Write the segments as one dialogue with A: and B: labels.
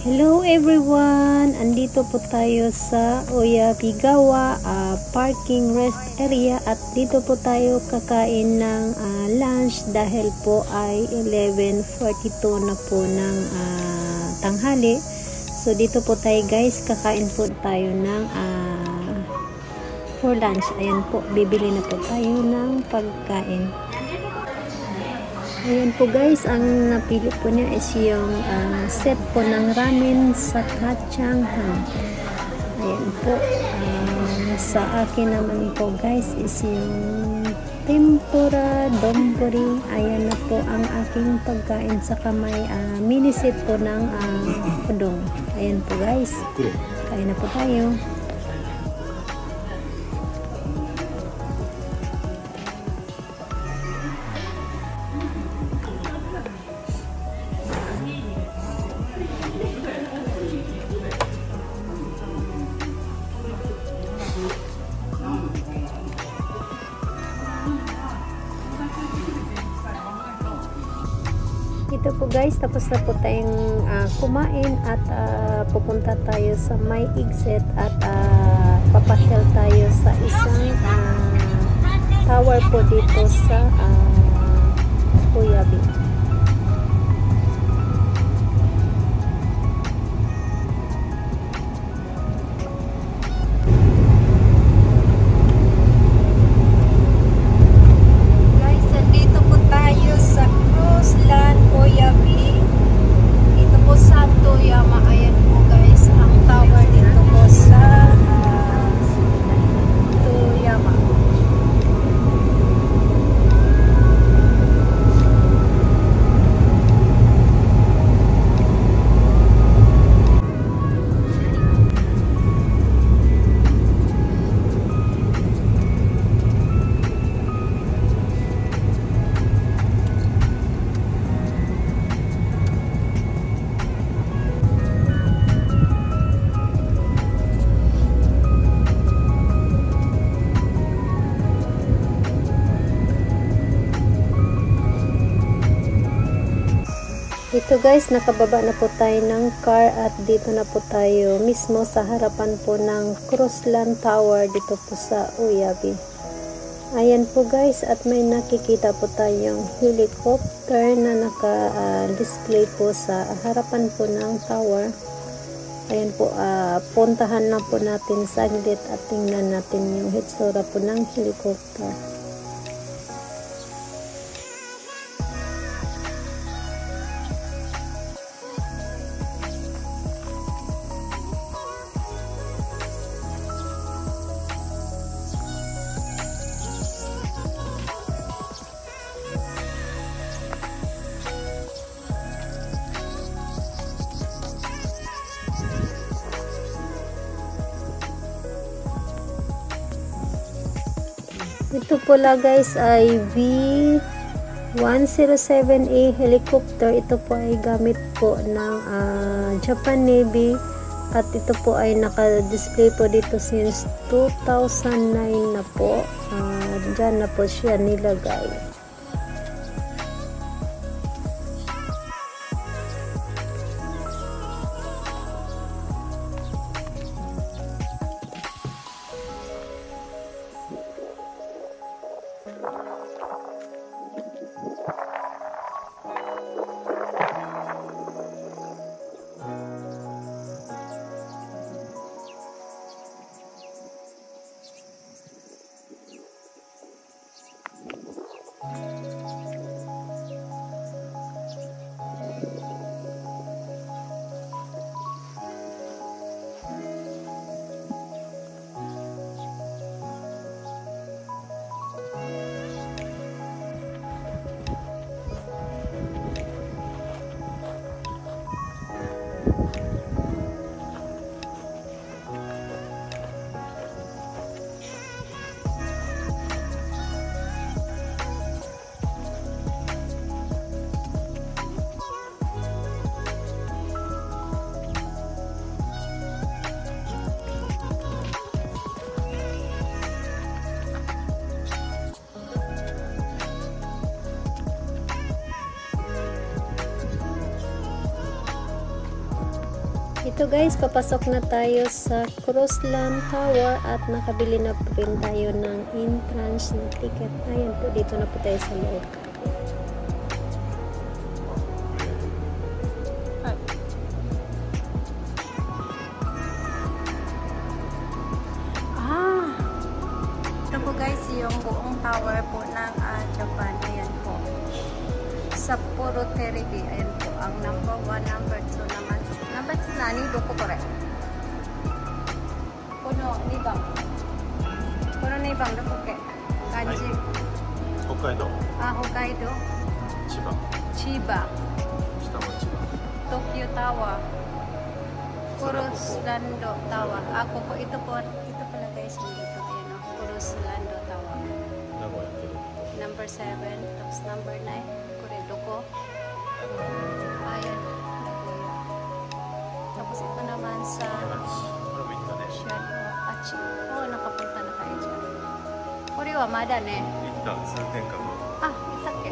A: Hello everyone! Andito po tayo sa Oyabigawa parking rest area at dito po tayo kakain ng lunch dahil po ay 11:42 na po ng tanghali. So dito po tayo guys, kakain po tayo ng for lunch. Ayan po, bibili na po tayo ng pagkain. Ayan po guys, ang napili po niya is yung set po ng ramen sa kacanghan. Ayan po. Sa akin naman po guys is yung tempura, donburi. Ayan na po ang aking pagkain sa kamay. Mini set po ng udong. Ayan po guys. Kain na po tayo. Ito po guys, tapos na po tayong kumain at pupunta tayo sa may exit at papasyal tayo sa isang tower po dito sa Oyabi. Ito guys, nakababa na po tayo ng car at dito na po tayo mismo sa harapan po ng Crossland Tower dito po sa Oyabi. Ayan po guys, at may nakikita po tayong helicopter na naka-display po sa harapan po ng tower. Ayan po, puntahan na po natin saglit at tingnan natin yung hitsura po ng helicopter. Ito pala guys ay V107A helicopter. Ito po ay gamit po ng Japan Navy at ito po ay naka-display po dito since 2009 na po. Diyan na po siya nilagay. Ito guys, papasok na tayo sa Crossland Tower at nakabili na po rin tayo ng entrance na ticket. Ayan po, dito na po tayo sa loob.
B: Ito po guys, yung buong tower po ng Japan. Ayan po. Sapporo Terebi. Ayan po. Ang number 1, number 2 naman. Number 2 nani? Doko kore? Kono 2 番. Kono 2 番. Doko ke? Kanji.
C: Hokkaido.
B: Hokkaido.
C: Chiba.
B: Chiba.
C: Shita mo Chiba.
B: Tokyo Tower. Crossland Tower. Ako po. Ito pala guys. Dito. Ayan o. Crossland Tower.
C: Nagoya kedo.
B: Number 7. Tapos number 9. Kore doko? Ayan. Nagoya. Tapos ito naman sa Achi. Oh, nakapunta na tayo dyan. Kore wa mada ne.
C: Itta, tsuuten ka to.
B: Ita ke?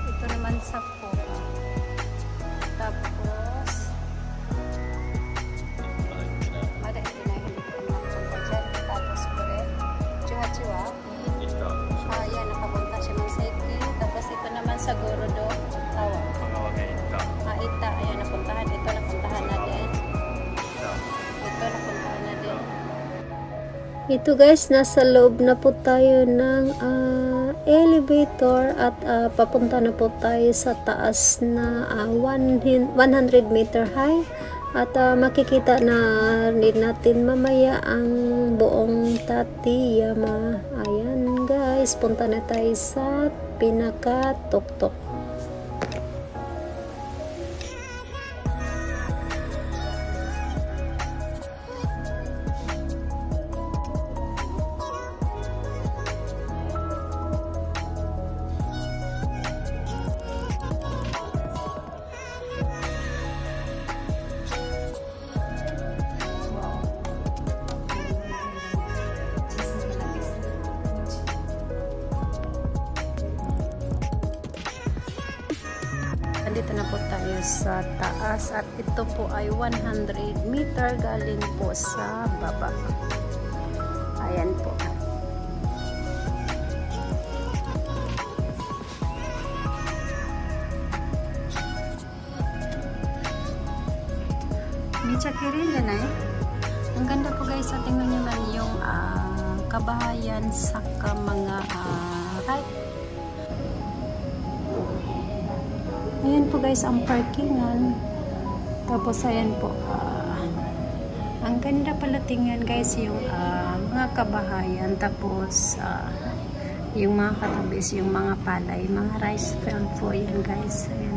B: Ito naman sa Fuka. Tapos mada hindi na hindi ko nakapunta dyan. Tapos kore Chuhachiwa. Yan, nakapunta siya ng Seiki. Tapos ito naman sa Gorodo Tower. Ita, ayan, napuntahan. Ito, napuntahan na din. Ito, napuntahan na din.
A: Ito guys, nasa loob na po tayo ng elevator at papunta na po tayo sa taas na 100 meter high. At makikita na rin natin mamaya ang buong Tateyama. Ayan guys, punta na tayo sa pinaka-tuktok.
B: Dito na po tayo sa taas at ito po ay 100 meter galing po sa baba. Ayan po. Michakirin yan eh. Ang ganda po guys. So, tingnan nyo lang yung kabahayan sa mga right. Ayan po guys ang parkingan. Tapos ayan po ang ganda pala tingnan guys yung mga kabahayan. Tapos yung mga katabis, yung mga palay, mga rice field po yan guys. Ayan.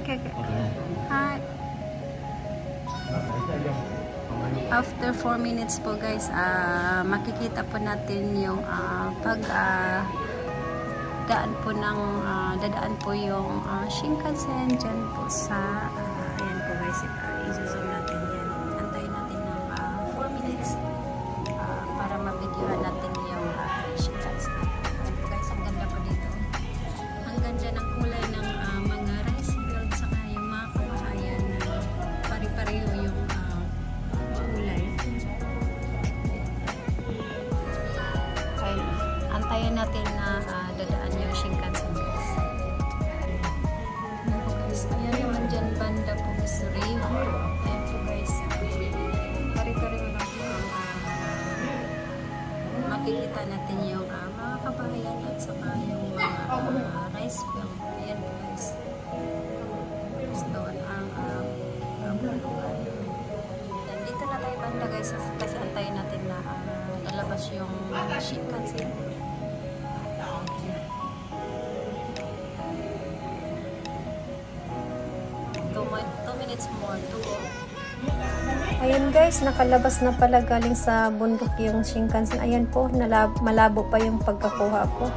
C: Okay, okay.
B: はい。after 4 minutes po guys, makikita po natin yung daan po yung Shinkansen dyan po sa ayan po guys, i-zoom natin yan. Antayin natin ng 4 minutes para mabidyohan natin yung Shinkansen. Ayan po guys, ang ganda po dito. Ang ganda ng kulay ng mga rice field saka yung mga kawahayan na pari-pareho yung kulay. Ayan, antayin natin na dadaan yung Shinkansen guys. Ayan po guys, ayan naman dyan banda po is river. Ayan po guys, pari-pareho lang po makikita natin yung mga kabahayan at saka yung mga rice field. Ayan po guys, doon ang bulungan. Dito na tayo banda guys kasi antayin natin na lalabas yung Shinkansen. 2 minutes more to go.
A: Ayan guys, nakalabas na pala galing sa bundok yung Shinkansen. Ayan po, malabo pa yung pagkakuha ko.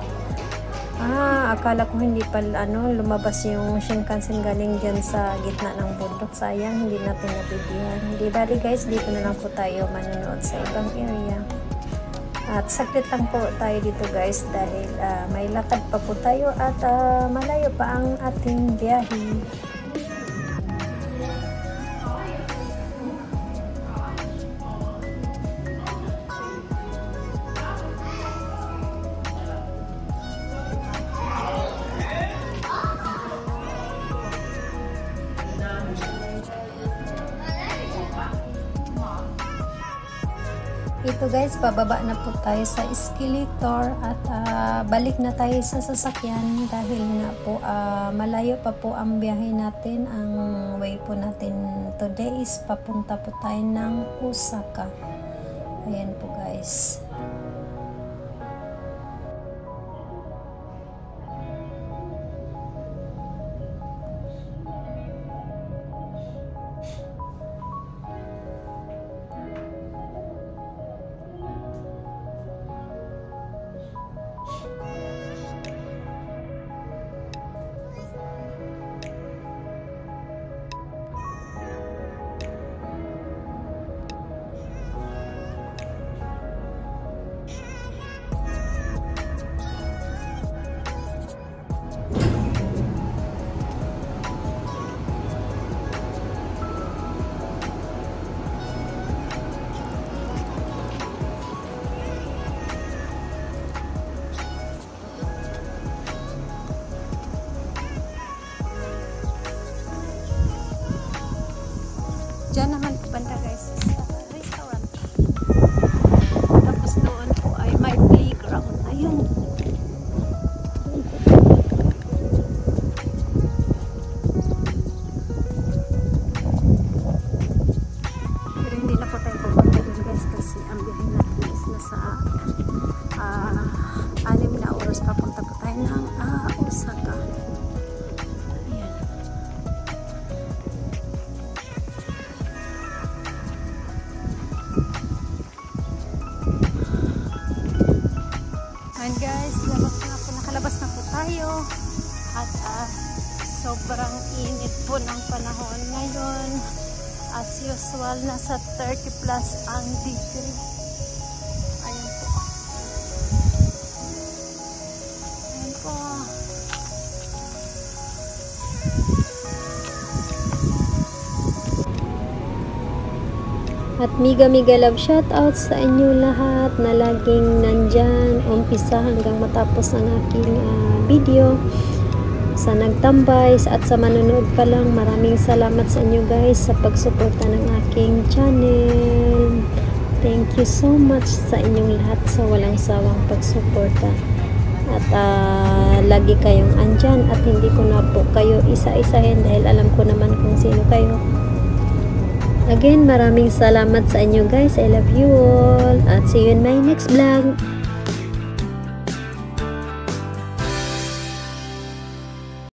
A: Akala ko hindi pala lumabas yung Shinkansen galing dyan sa gitna ng bundok. Sayang, hindi natin nabibigyan. Hindi bali guys, dito na lang po tayo manonood sa ibang area. At saglit lang po tayo dito guys dahil may lakad pa po tayo at malayo pa ang ating biyahe. Ito guys, bababa na po tayo sa escalator at balik na tayo sa sasakyan dahil nga po malayo pa po ang biyahe natin. Ang way po natin today is papunta po tayo ng Osaka. Ayan po guys. Diyan naman po banda guys is restaurant. Tapos doon po ay may playground. Ayun. Pero hindi na po tayo pupunta doon guys kasi ang biyahe natin is nasa 6 na oras papunta po tayo ng Osaka. Guys, nakalabas na po tayo at sobrang init po ng panahon ngayon. As usual, nasa 30 plus ang degree. Ayun po. Ayun po. At mega love shoutout sa inyo lahat na laging nandyan, umpisa hanggang matapos ang aking video. Sa nagtambay at sa manonood pa lang, maraming salamat sa inyo guys sa pagsuporta ng aking channel. Thank you so much sa inyong lahat sa walang sawang pagsuporta. At lagi kayong andyan at hindi ko na po kayo isa-isahin dahil alam ko naman kung sino kayo. Again, maraming salamat sa inyo guys. I love you all. At see you in my next vlog.